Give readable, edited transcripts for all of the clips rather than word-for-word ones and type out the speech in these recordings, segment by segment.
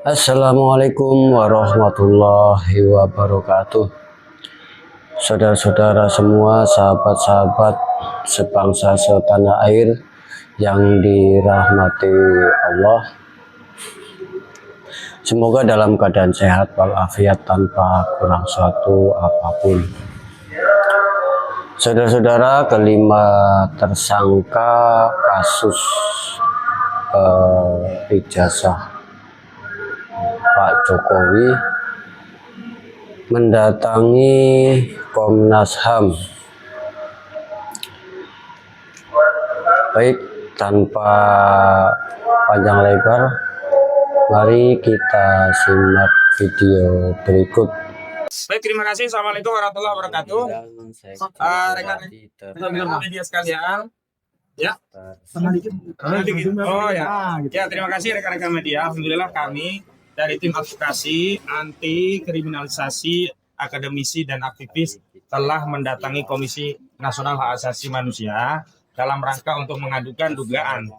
Assalamualaikum warahmatullahi wabarakatuh. Saudara-saudara semua, sahabat-sahabat sebangsa setanah air yang dirahmati Allah. Semoga dalam keadaan sehat walafiat tanpa kurang suatu apapun. Saudara-saudara, kelima tersangka kasus ijazah Pak Jokowi mendatangi Komnas HAM. Baik, tanpa panjang lebar, mari kita simak video berikut. Baik, terima kasih. Assalamualaikum warahmatullahi wabarakatuh. Rekan-rekan media sekalian, ya. Oh ya, terima kasih rekan-rekan media. Alhamdulillah kami dari tim advokasi anti kriminalisasi akademisi dan aktivis telah mendatangi Komisi Nasional Hak Asasi Manusia dalam rangka untuk mengadukan dugaan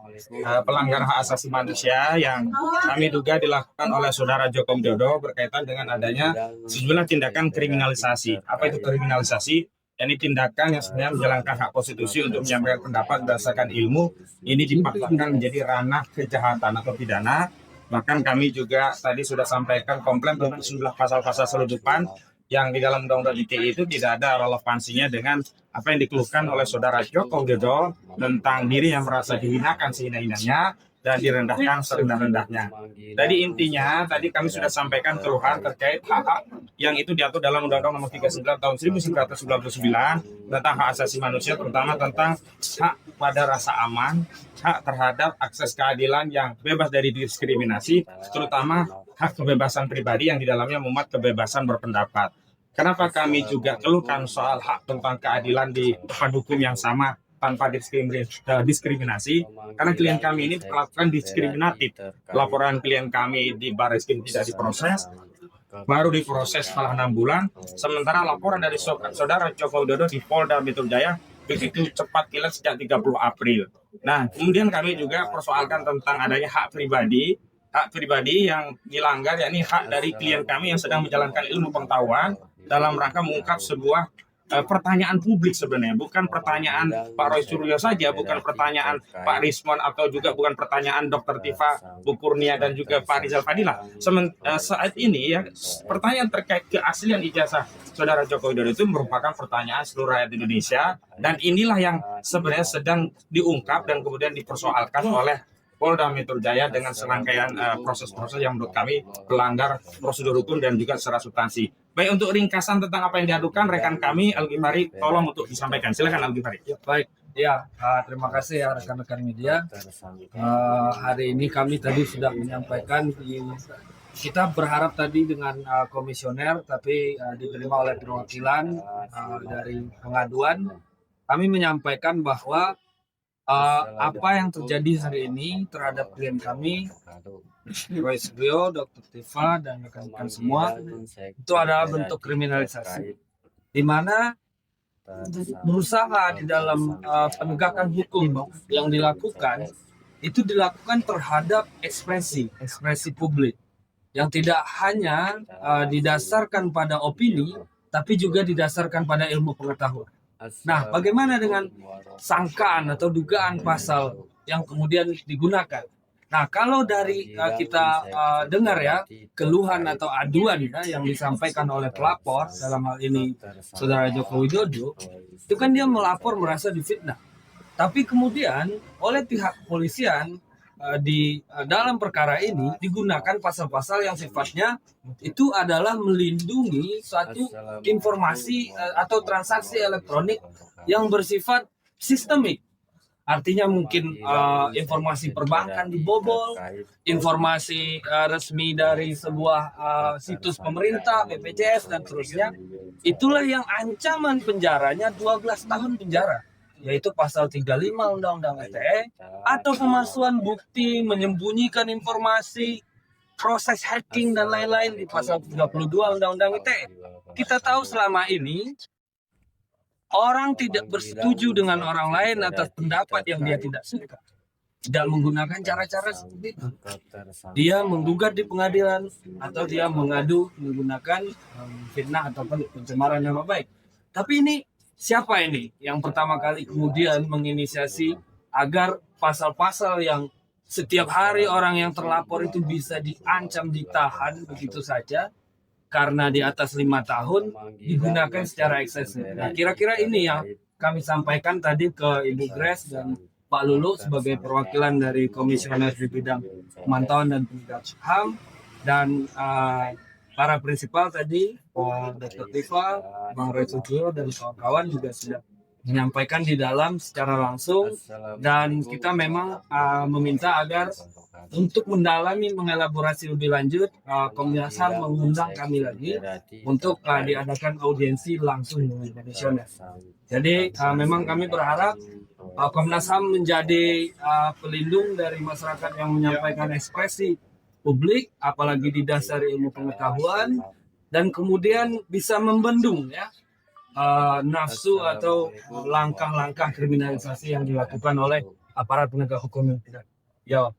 pelanggaran hak asasi manusia yang kami duga dilakukan oleh saudara Joko Widodo berkaitan dengan adanya sejumlah tindakan kriminalisasi. Apa itu kriminalisasi? Ini tindakan yang sebenarnya menjalankan hak konstitusi untuk menyampaikan pendapat berdasarkan ilmu, ini dipaksakan menjadi ranah kejahatan atau pidana. Bahkan kami juga tadi sudah sampaikan komplain tentang sejumlah pasal-pasal selundupan yang di dalam Undang-Undang ITE itu tidak ada relevansinya dengan apa yang dikeluhkan oleh saudara Joko Widodo tentang diri yang merasa dihinakan sehina-hinanya dan direndahkan serendah-rendahnya. Jadi intinya tadi kami sudah sampaikan keluhan terkait hak-hak yang itu diatur dalam Undang-Undang Nomor 39 Tahun 1999 tentang hak asasi manusia, terutama tentang hak pada rasa aman, hak terhadap akses keadilan yang bebas dari diskriminasi, terutama hak kebebasan pribadi yang di dalamnya memuat kebebasan berpendapat. Kenapa kami juga keluhkan soal hak tentang keadilan di tempat hukum yang sama tanpa diskriminasi, karena klien kami ini melakukan diskriminatif. Laporan klien kami di Barreskrim tidak diproses, baru diproses setelah 6 bulan, sementara laporan dari saudara Joko Widodo di Polda Metro Jaya begitu cepat kilat sejak 30 April. Nah, kemudian kami juga persoalkan tentang adanya hak pribadi yang dilanggar, yakni hak dari klien kami yang sedang menjalankan ilmu pengetahuan dalam rangka mengungkap sebuah pertanyaan publik sebenarnya, bukan pertanyaan Pak Roy Suryo saja, bukan pertanyaan Pak Rismon atau juga bukan pertanyaan Dr. Tifa Bukurnia dan juga Pak Rizal Fadila. Saat ini ya, pertanyaan terkait keaslian ijazah saudara Joko Widodo itu merupakan pertanyaan seluruh rakyat Indonesia, dan inilah yang sebenarnya sedang diungkap dan kemudian dipersoalkan oleh Polda Metro Jaya dengan serangkaian proses-proses yang menurut kami melanggar prosedur hukum dan juga secara substansi. Baik, untuk ringkasan tentang apa yang diadukan, rekan kami Al-Ghifari tolong untuk disampaikan. Silakan Al-Ghifari. Baik, ya, terima kasih ya rekan-rekan media. Hari ini kami tadi sudah menyampaikan, kita berharap tadi dengan komisioner, tapi diterima oleh perwakilan dari pengaduan. Kami menyampaikan bahwa apa yang terjadi hari ini terhadap klien kami, Roy Suryo, Dr. Tifa, dan rekan-rekan semua, itu adalah bentuk kriminalisasi, di mana berusaha di dalam penegakan hukum yang dilakukan, itu dilakukan terhadap ekspresi publik, yang tidak hanya didasarkan pada opini, tapi juga didasarkan pada ilmu pengetahuan. Nah, bagaimana dengan sangkaan atau dugaan pasal yang kemudian digunakan? Nah, kalau dari kita dengar ya, keluhan atau aduan ya, yang disampaikan oleh pelapor, dalam hal ini saudara Joko Widodo, itu kan dia melapor merasa difitnah. Tapi kemudian oleh pihak kepolisian di dalam perkara ini digunakan pasal-pasal yang sifatnya itu adalah melindungi suatu informasi atau transaksi elektronik yang bersifat sistemik. Artinya mungkin informasi perbankan dibobol, informasi resmi dari sebuah situs pemerintah, BPJS dan seterusnya. Itulah yang ancaman penjaranya 12 tahun penjara, yaitu pasal 35 Undang-Undang ITE, atau pemalsuan bukti, menyembunyikan informasi, proses hacking dan lain-lain di pasal 32 Undang-Undang ITE. Kita tahu selama ini orang tidak bersetuju dengan orang lain atas pendapat yang dia tidak suka. tidak menggunakan cara-cara seperti itu. Dia menggugat di pengadilan atau dia mengadu menggunakan fitnah ataupun pencemaran nama baik. Tapi ini siapa ini yang pertama kali kemudian menginisiasi agar pasal-pasal yang setiap hari orang yang terlapor itu bisa diancam, ditahan begitu saja karena di atas 5 tahun digunakan secara eksesif. Nah, kira-kira ini yang kami sampaikan tadi ke Ibu Grace dan Pak Lulu sebagai perwakilan dari komisioner di bidang pemantauan dan penegakan HAM, dan para prinsipal tadi, Dr. Tifa, Bang Roy Sugio, dan kawan-kawan juga sudah menyampaikan di dalam secara langsung, dan kita memang meminta agar untuk mendalami, mengelaborasi lebih lanjut, Komnas HAM mengundang kami lagi untuk diadakan audiensi langsung dengan komisioner. Jadi memang kami berharap Komnas HAM menjadi pelindung dari masyarakat yang menyampaikan ekspresi publik, apalagi didasari ilmu pengetahuan, dan kemudian bisa membendung ya nafsu atau langkah-langkah kriminalisasi yang dilakukan oleh aparat penegak hukum yang tidak jawab.